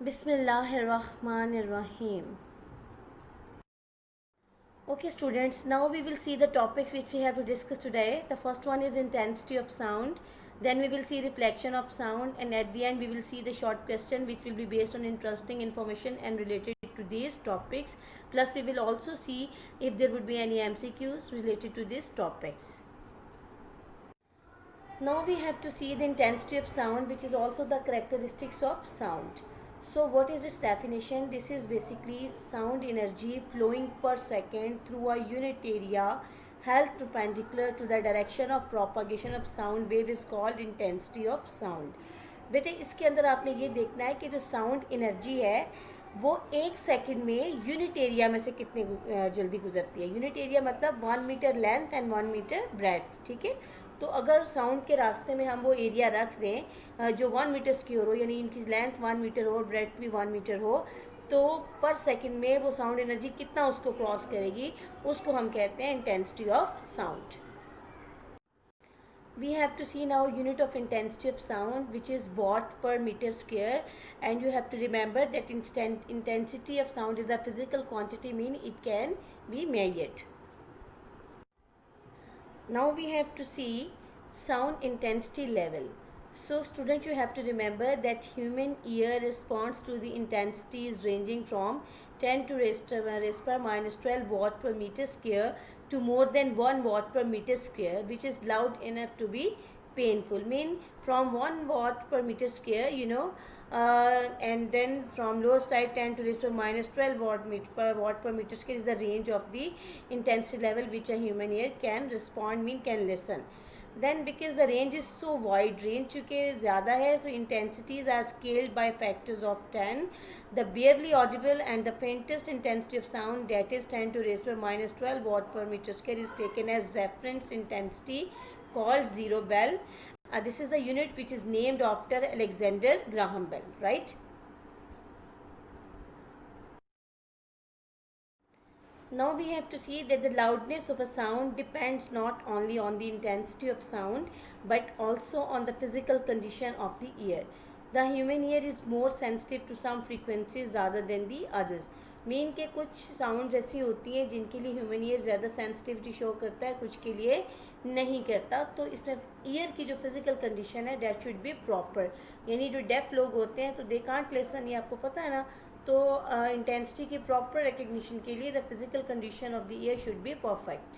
Bismillahirrahmanirrahim. Okay, students, now we will see the topics which we have to discuss today. The first one is intensity of sound. Then we will see reflection of sound, and at the end we will see the short question which will be based on interesting information and related to these topics. Plus, we will also see if there would be any MCQs related to these topics. Now we have to see the intensity of sound, which is also the characteristics of sound. So what is its definition? This is basically sound energy flowing per second through a unit area held perpendicular to the direction of propagation of sound wave is called intensity of sound. बेटे इसके अंदर आपने ये देखना है कि जो sound energy है वो एक सेकंड में यूनिट एरिया में से कितने जल्दी गुजरती है. यूनिट एरिया मतलब 1 metre length and 1 metre breadth. ठीक है. तो अगर साउंड के रास्ते में हम वो एरिया रख दें जो 1 मीटर स्क्योर हो, यानी इनकी लेंथ 1 मीटर हो, ब्रेथ भी 1 मीटर हो, तो पर सेकंड में वो साउंड एनर्जी कितना उसको क्रॉस करेगी, उसको हम कहते हैं intensity of sound. We have to see now unit of intensity of sound, which is watt per meter square, and you have to remember that intensity of sound is a physical quantity, mean it can be measured. Now we have to see sound intensity level. So student, you have to remember that human ear responds to the intensities ranging from 10 to raised power minus 12 watt per meter square to more than 1 watt per meter square, which is loud enough to be painful. Mean from 1 watt per meter square, and then from lowest side 10 to raised power minus 12 watt per meter square is the range of the intensity level which a human ear can respond, mean can listen. Then because the range is so wide, range चूँकि ज़्यादा है, so intensities are scaled by factors of 10. The barely audible and the faintest intensity of sound, that is 10 to raise to minus 12 watt per meter square, is taken as reference intensity called zero bell. This is a unit which is named after Alexander Graham Bell, right? Now we have to see that the loudness of a sound depends not only on the intensity of sound but also on the physical condition of the ear. The human ear is more sensitive to some frequencies rather than the others. Mean के कुछ sound ऐसी होती हैं जिनके लिए human ear ज़्यादा sensitivity show करता है, कुछ के लिए नहीं करता. तो इसमें ईयर की जो फिजिकल कंडीशन है दैट शुड बी प्रॉपर. यानी जो डेफ लोग होते हैं तो दे कांट लिसन, ये आपको पता है ना. तो इंटेंसिटी की प्रॉपर रिकग्निशन के लिए the physical condition of the year should be perfect.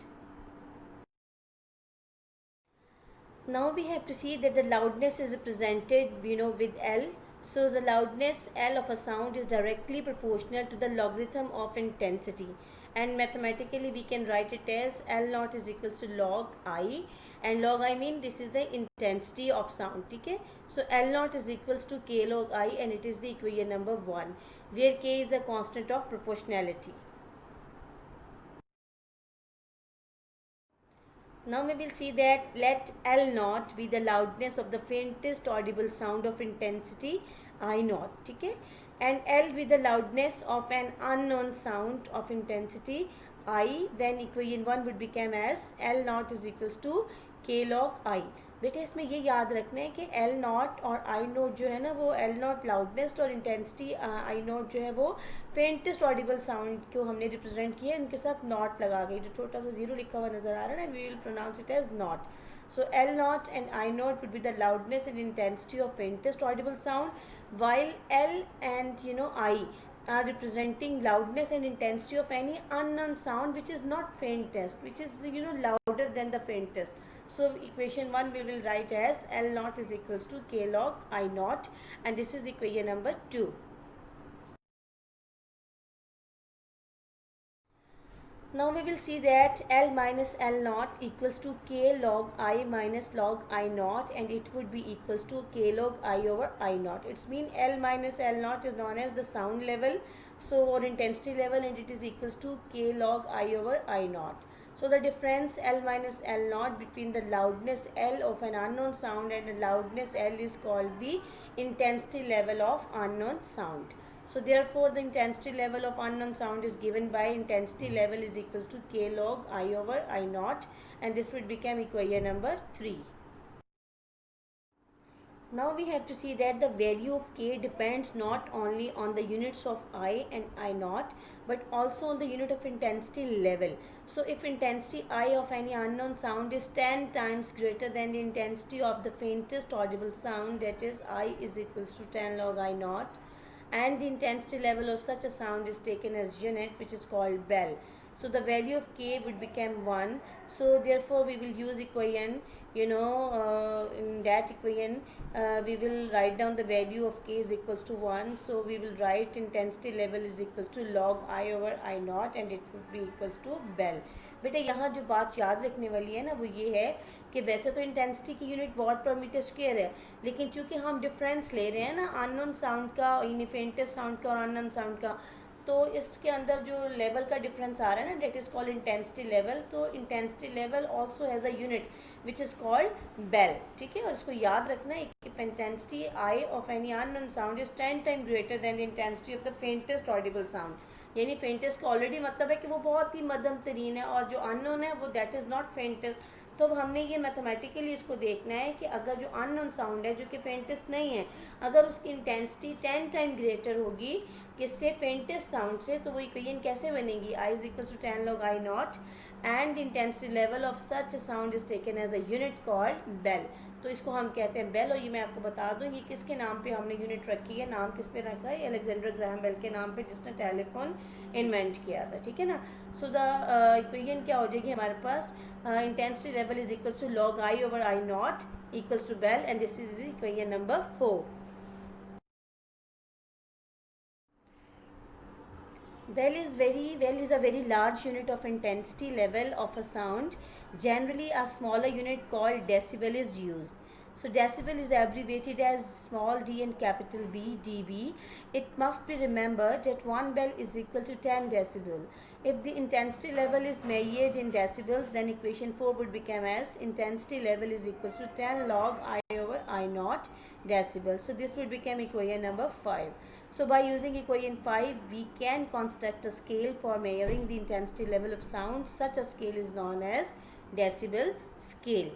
Now we have to see that the loudness is represented with L. So the loudness L of a sound is directly proportional to the logarithm of intensity, and mathematically we can write it as L naught is equals to log I, and log I mean this is the intensity of sound. ठीक है. So L naught is equals to K log I, and it is the equation number 1, where K is a constant of proportionality. Now we will see that let L naught be the loudness of the faintest audible sound of intensity I naught. ठीक है. And L be the loudness of an unknown sound of intensity I. Then equation 1 would become as L naught is equals to K log I. बेटे इसमें ये याद रखना है कि L not और आई नोट जो है ना, वो एल नॉट लाउडनेस और इंटेंसिटी, आई नोट जो है वो फेंटेस्ट ऑडिबल साउंड को हमने रिप्रेजेंट किया, इनके साथ नॉट लगा गई, जो छोटा सा जीरो लिखा हुआ नजर आ रहा है ना, we will pronounce it as naught. So L naught and I naught would be the loudness and intensity of faintest audible sound, while L and I are representing loudness and intensity of any unknown sound which is not faintest, which is louder than the faintest. So equation 1 we will write as L naught is equals to K log I naught, and this is equation number 2. Now we will see that L minus L naught equals to K log I minus log I naught, and it would be equals to K log I over I naught. It's mean L minus L naught is known as the sound level, so or intensity level, and it is equals to K log I over I naught. So the difference L minus L naught between the loudness L of an unknown sound and the loudness L is called the intensity level of unknown sound. So therefore the intensity level of unknown sound is given by intensity level is equals to K log I over I naught, and this would become equation number 3. Now we have to see that the value of k depends not only on the units of I and I naught, but also on the unit of intensity level. So if intensity I of any unknown sound is 10 times greater than the intensity of the faintest audible sound, that is I is equals to 10 log I naught, and the intensity level of such a sound is taken as unit, which is called bell. So the value of k would become 1. So therefore we will use equation, in that equation we will write down the value of k is equals to 1. So we will write intensity level is equals to log I over I naught, and it would be equals to bell. बेटा यहाँ जो बात याद रखने वाली है ना वो ये है कि वैसे तो इंटेंसिटी की यूनिट वॉट पर मीटर स्क्वायर है, लेकिन चूंकि हम डिफरेंस ले रहे हैं ना अननोन साउंड का, फेंटेस्ट साउंड का और अननोन साउंड का, तो इसके अंदर जो लेवल का डिफरेंस आ रहा है ना, that is called intensity level. तो intensity level also has a unit which is called bel. ठीक है, और इसको याद रखना है कि intensity I of any unknown sound is 10 time greater than the intensity of the faintest audible sound. यानी फेंटेस्ट का ऑलरेडी मतलब है कि वो बहुत ही मध्यम तरीन है, और जो अननोन है वो दैट इज़ नॉट फेंटेस्ट. तो अब हमने ये मैथमेटिकली इसको देखना है कि अगर जो अननोन साउंड है जो कि फेंटेस्ट नहीं है, अगर उसकी इंटेंसिटी 10 टाइम ग्रेटर होगी किससे, फेंटेस्ट साउंड से, तो वो इक्वेशन कैसे बनेगी, I is equal to 10 log I naught and the intensity level of such a sound is taken as a unit called bell. तो इसको हम कहते हैं बेल. और ये मैं आपको बता दूं ये किसके नाम पे हमने यूनिट रखी है, नाम किस पे रखा है, अलेक्जेंडर ग्राहम बेल के नाम पे, जिसने टेलीफोन इन्वेंट किया था. ठीक है ना. सो द इक्वेशन क्या हो जाएगी हमारे पास, intensity level is equal to log I over I not equals to bel, and this is equation number 4. Bell is a very large unit of intensity level of a sound. Generally, a smaller unit called decibel is used. So decibel is abbreviated as small d and capital B, dB. It must be remembered that 1 bell is equal to 10 decibel. If the intensity level is measured in decibels, then equation 4 would become as intensity level is equal to 10 log I over I naught decibel. So this would become equation number 5. So by using equation 5, we can construct a scale for measuring the intensity level of sound. Such a scale is known as decibel scale.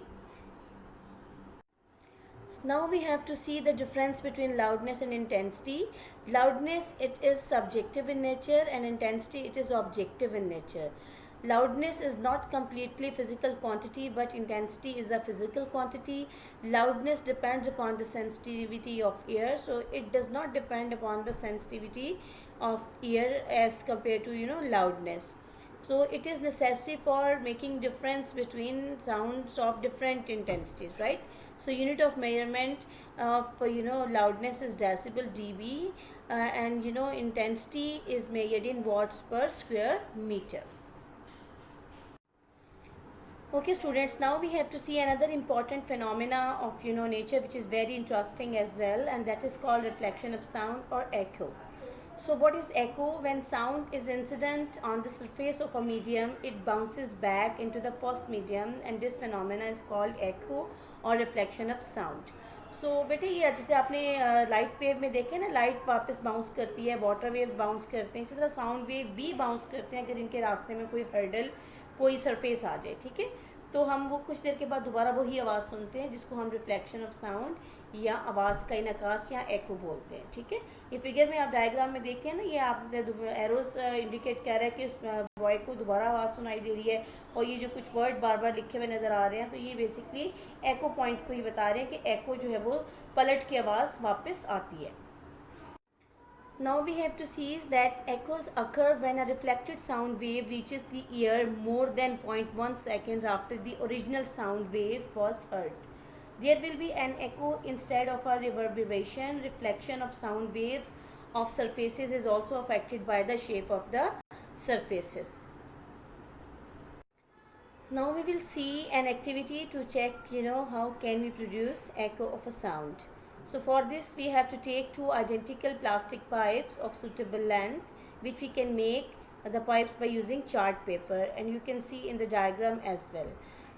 Now we have to see the difference between loudness and intensity. Loudness, it is subjective in nature, and intensity, it is objective in nature. Loudness is not completely physical quantity, but intensity is a physical quantity. Loudness depends upon the sensitivity of ear, so it does not depend upon the sensitivity of ear as compared to loudness. So it is necessary for making difference between sounds of different intensities, right? So unit of measurement for loudness is decibel dB, and intensity is measured in watts per square meter. Okay students, now we have to see another important phenomena of nature, which is very interesting as well, and that is called reflection of sound or echo. So what is echo? When sound is incident on the surface of a medium, it bounces back into the first medium, and this phenomena is called echo or reflection of sound. So बेटे ये जैसे आपने light wave में देखे ना, light वापस bounce करती है, वाटर वेव बाउंस करते हैं, इसी तरह साउंड वेव भी बाउंस करते हैं अगर इनके रास्ते में कोई हर्डल, कोई सरफेस आ जाए. ठीक है, तो हम वो कुछ देर के बाद दोबारा वही आवाज़ सुनते हैं जिसको हम रिफ्लेक्शन ऑफ साउंड या आवाज़ का इनकास या एको बोलते हैं. ठीक है, ये फिगर में आप डायग्राम में देखते हैं ना, ये आप एरोस इंडिकेट कर रहा है कि उस बॉय को दोबारा आवाज़ सुनाई दे रही है, और ये जो कुछ वर्ड बार बार लिखे हुए नज़र आ रहे हैं, तो ये बेसिकली एको पॉइंट को ही बता रहे हैं कि एको जो है वो पलट के आवाज़ वापस आती है. Now we have to see is that echoes occur when a reflected sound wave reaches the ear more than 0.1 seconds after the original sound wave was heard. There will be an echo instead of a reverberation. Reflection of sound waves of surfaces is also affected by the shape of the surfaces. Now we will see an activity to check how can we produce echo of a sound. So for this we have to take two identical plastic pipes of suitable length, which we can make the pipes by using chart paper, and you can see in the diagram as well.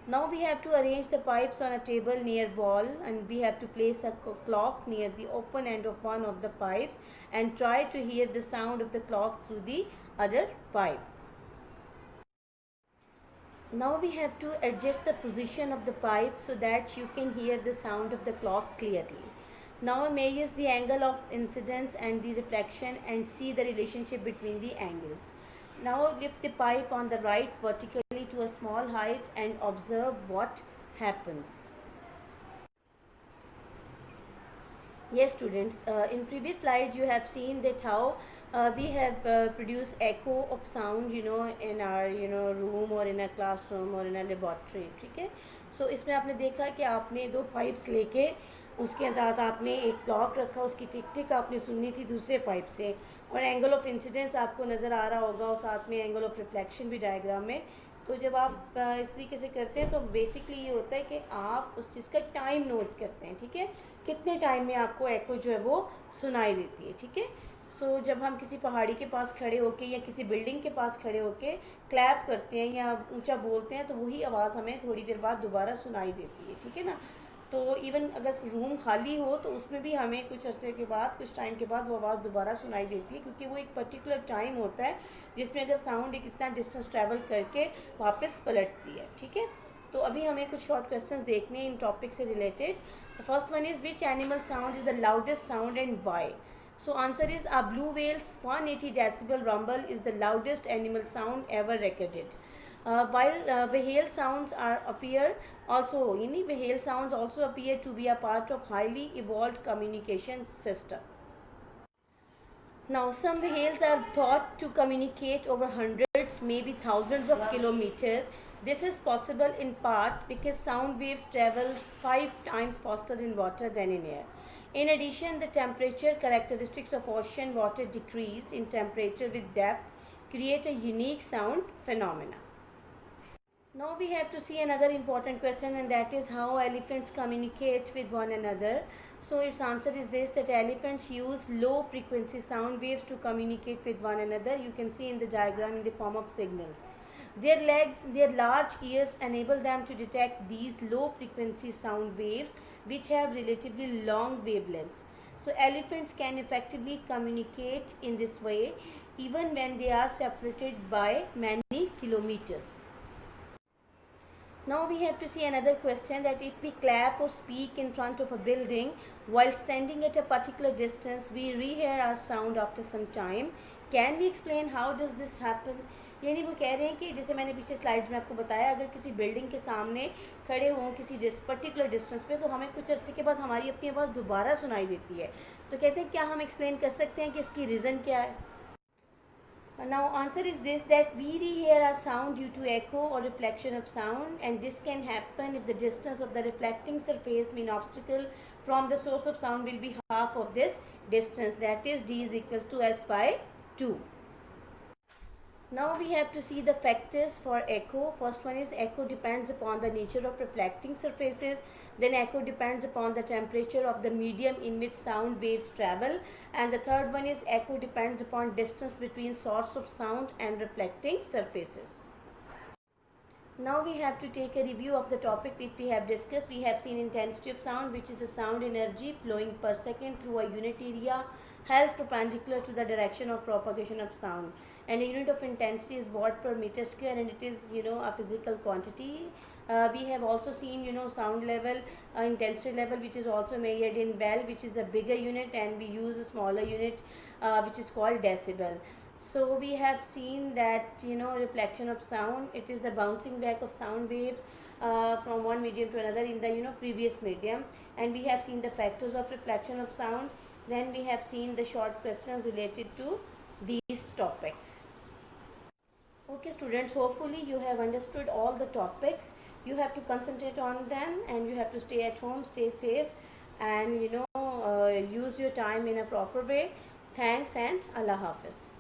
Now we have to arrange the pipes on a table near wall, and we have to place a clock near the open end of one of the pipes and try to hear the sound of the clock through the other pipe. Now we have to adjust the position of the pipe so that you can hear the sound of the clock clearly. Now measures the angle of incidence and the reflection and see the relationship between the angles. Now lift the pipe on the right vertically to a small height and observe what happens. Yes, students, in previous slide you have seen that how we have produced echo of sound, in our, room or in a classroom or in a laboratory, ठीक है. So इसमें आपने देखा कि आपने दो pipes लेके उसके अंदर आपने एक क्लॉक रखा, उसकी टिक टिक आपने सुननी थी दूसरे पाइप से, और एंगल ऑफ इंसिडेंस आपको नज़र आ रहा होगा और साथ में एंगल ऑफ रिफ्लेक्शन भी डायग्राम में. तो जब आप इस तरीके से करते हैं तो बेसिकली ये होता है कि आप उस चीज़ का टाइम नोट करते हैं, ठीक है, कितने टाइम में आपको एको जो है वो सुनाई देती है, ठीक है. सो जब हम किसी पहाड़ी के पास खड़े होके या किसी बिल्डिंग के पास खड़े होके क्लैप करते हैं या ऊंचा बोलते हैं तो वही आवाज़ हमें थोड़ी देर बाद दोबारा सुनाई देती है, ठीक है ना. तो इवन अगर रूम खाली हो तो उसमें भी हमें कुछ अरसे के बाद, कुछ टाइम के बाद वो आवाज़ दोबारा सुनाई देती है, क्योंकि वो एक पर्टिकुलर टाइम होता है जिसमें अगर साउंड एक इतना डिस्टेंस ट्रैवल करके वापस पलटती है, ठीक है. तो अभी हमें कुछ शॉर्ट क्वेश्चंस देखने हैं इन टॉपिक से related. The first one is, which animal sound is the loudest sound and why? So answer is, a blue whale's 180 decibel rumble is the loudest animal sound ever recorded. While whale sounds whale sounds also appear to be a part of highly evolved communication system. Now, some whales are thought to communicate over hundreds, maybe thousands of kilometers. This is possible in part because sound waves travel 5 times faster in water than in air. In addition, the temperature characteristics of ocean water decrease in temperature with depth, create a unique sound phenomena. Now we have to see another important question, and that is how elephants communicate with one another. So its answer is this, that elephants use low frequency sound waves to communicate with one another. You can see in the diagram in the form of signals. Their large ears enable them to detect these low frequency sound waves which have relatively long wavelengths. So elephants can effectively communicate in this way even when they are separated by many kilometers. Now we have to see another question, that if we clap or speak in front of a building while standing at a particular distance, we rehear our sound after some time. Can we explain how does this happen? यानी वो कह रहे हैं कि जैसे मैंने पीछे slides में आपको बताया, अगर किसी बिल्डिंग के सामने खड़े हों किसी पर्टिकुलर डिस्टेंस पे, तो हमें कुछ अर्से के बाद हमारी अपनी आवाज़ दोबारा सुनाई देती है. तो कहते हैं क्या हम एक्सप्लेन कर सकते हैं कि इसकी रीज़न क्या है? Now answer is this, that we rehear our sound due to echo or reflection of sound, and this can happen if the distance of the reflecting surface mean obstacle from the source of sound will be half of this distance, that is d is equals to s by 2. Now we have to see the factors for echo. First one is, echo depends upon the nature of reflecting surfaces. Then echo depends upon the temperature of the medium in which sound waves travel. And the third one is, echo depends upon distance between source of sound and reflecting surfaces. Now we have to take a review of the topic which we have discussed. We have seen intensity of sound, which is the sound energy flowing per second through a unit area held perpendicular to the direction of propagation of sound. And a unit of intensity is watt per meter square, and it is a physical quantity. We have also seen sound level, intensity level, which is also measured in bell, which is a bigger unit, and we use a smaller unit which is called decibel. So we have seen that reflection of sound, it is the bouncing back of sound waves from one medium to another in the previous medium. And we have seen the factors of reflection of sound. Then we have seen the short questions related to these topics. Okay students, hopefully you have understood all the topics. You have to concentrate on them, and you have to stay at home, stay safe, and use your time in a proper way. Thanks, and Allah Hafiz.